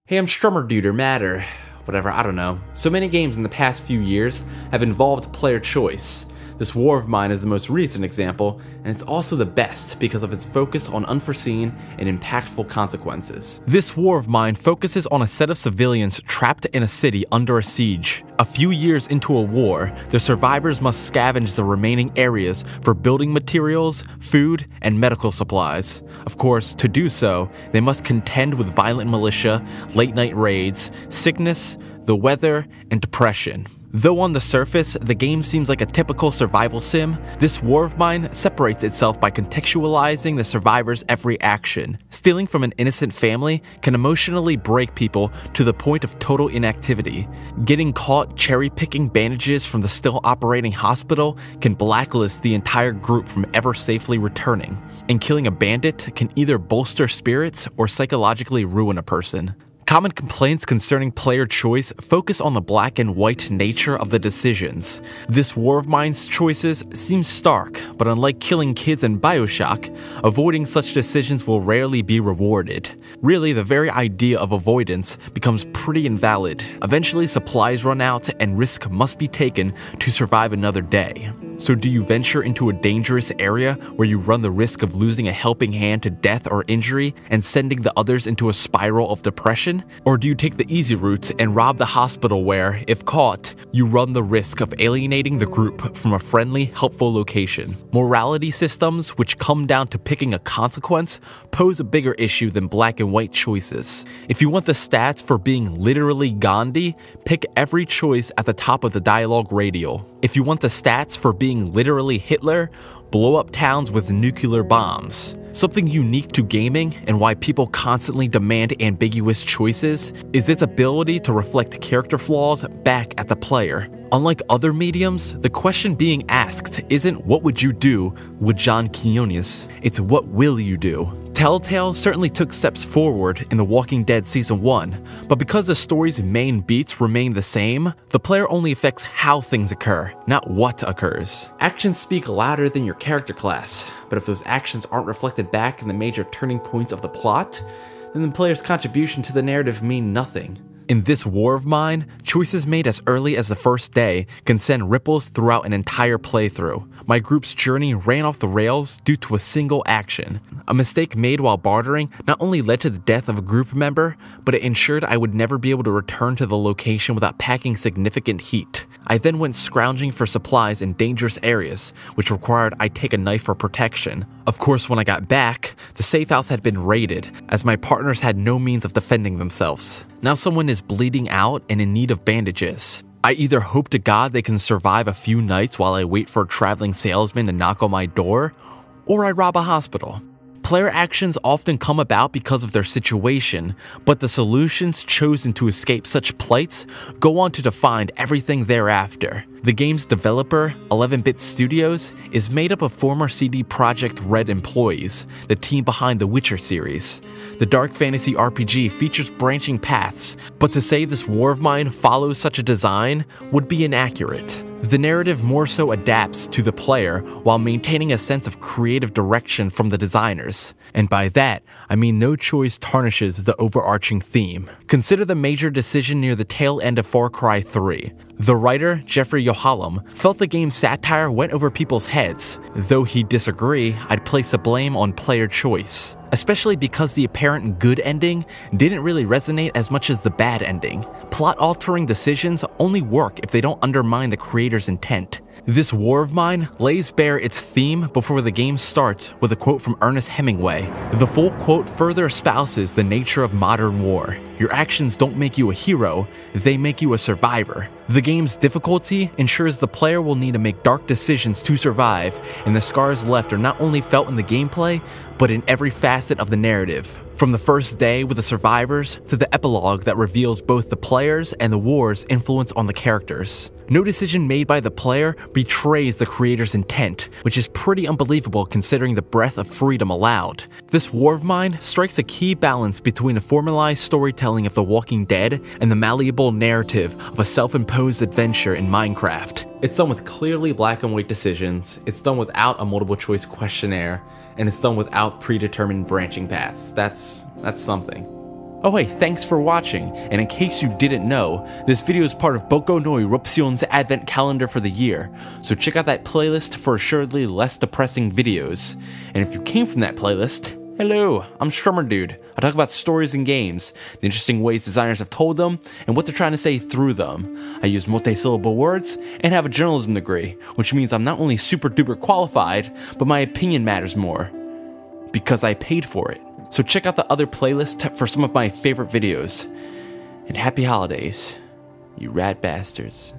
Hey, I'm strummerdood or mad or whatever, I don't know. So many games in the past few years have involved player choice. This war of mine is the most recent example, and it's also the best because of its focus on unforeseen and impactful consequences. This war of mine focuses on a set of civilians trapped in a city under a siege. A few years into a war, the survivors must scavenge the remaining areas for building materials, food, and medical supplies. Of course, to do so, they must contend with violent militia, late-night raids, sickness, the weather, and depression. Though on the surface, the game seems like a typical survival sim, this war of mine separates itself by contextualizing the survivor's every action. Stealing from an innocent family can emotionally break people to the point of total inactivity. Getting caught cherry-picking bandages from the still operating hospital can blacklist the entire group from ever safely returning. And killing a bandit can either bolster spirits or psychologically ruin a person. Common complaints concerning player choice focus on the black and white nature of the decisions. This war of mine's choices seem stark, but unlike killing kids in BioShock, avoiding such decisions will rarely be rewarded. Really, the very idea of avoidance becomes pretty invalid. Eventually, supplies run out and risk must be taken to survive another day. So do you venture into a dangerous area where you run the risk of losing a helping hand to death or injury and sending the others into a spiral of depression? Or do you take the easy route and rob the hospital where, if caught, you run the risk of alienating the group from a friendly, helpful location? Morality systems, which come down to picking a consequence, pose a bigger issue than black and white choices. If you want the stats for being literally Gandhi, pick every choice at the top of the dialogue radial. If you want the stats for being literally Hitler, blow up towns with nuclear bombs. Something unique to gaming and why people constantly demand ambiguous choices is its ability to reflect character flaws back at the player. Unlike other mediums, the question being asked isn't what would you do with John Quinones, it's what will you do? Telltale certainly took steps forward in The Walking Dead Season 1, but because the story's main beats remain the same, the player only affects how things occur, not what occurs. Actions speak louder than your character class, but if those actions aren't reflected back in the major turning points of the plot, then the player's contribution to the narrative mean nothing. In this war of mine, choices made as early as the first day can send ripples throughout an entire playthrough. My group's journey ran off the rails due to a single action. A mistake made while bartering not only led to the death of a group member, but it ensured I would never be able to return to the location without packing significant heat. I then went scrounging for supplies in dangerous areas, which required I take a knife for protection. Of course, when I got back, the safe house had been raided, as my partners had no means of defending themselves. Now someone is bleeding out and in need of bandages. I either hope to God they can survive a few nights while I wait for a traveling salesman to knock on my door, or I rob a hospital. Player actions often come about because of their situation, but the solutions chosen to escape such plights go on to define everything thereafter. The game's developer, 11-Bit Studios, is made up of former CD Projekt Red employees, the team behind the Witcher series. The dark fantasy RPG features branching paths, but to say this war of mine follows such a design would be inaccurate. The narrative more so adapts to the player while maintaining a sense of creative direction from the designers. And by that, I mean no choice tarnishes the overarching theme. Consider the major decision near the tail end of Far Cry 3. The writer, Jeffrey Yohalem, felt the game's satire went over people's heads. Though he'd disagree, I'd place the blame on player choice. Especially because the apparent good ending didn't really resonate as much as the bad ending. Plot-altering decisions only work if they don't undermine the creator's intent. This war of mine lays bare its theme before the game starts with a quote from Ernest Hemingway. The full quote further espouses the nature of modern war. Your actions don't make you a hero, they make you a survivor. The game's difficulty ensures the player will need to make dark decisions to survive, and the scars left are not only felt in the gameplay, but in every facet of the narrative. From the first day with the survivors to the epilogue that reveals both the players and the war's influence on the characters. No decision made by the player betrays the creator's intent, which is pretty unbelievable considering the breadth of freedom allowed. This war of mine strikes a key balance between a formalized storytelling of The Walking Dead and the malleable narrative of a self-imposed adventure in Minecraft. It's done with clearly black and white decisions, it's done without a multiple choice questionnaire, and it's done without predetermined branching paths. That's something. Oh hey, thanks for watching, and in case you didn't know, this video is part of Boku no Eruption's advent calendar for the year, so check out that playlist for assuredly less depressing videos. And if you came from that playlist, hello, I'm strummerdood. I talk about stories and games, the interesting ways designers have told them, and what they're trying to say through them. I use multi-syllable words, and have a journalism degree, which means I'm not only super duper qualified, but my opinion matters more. Because I paid for it. So check out the other playlist for some of my favorite videos. And happy holidays, you rat bastards.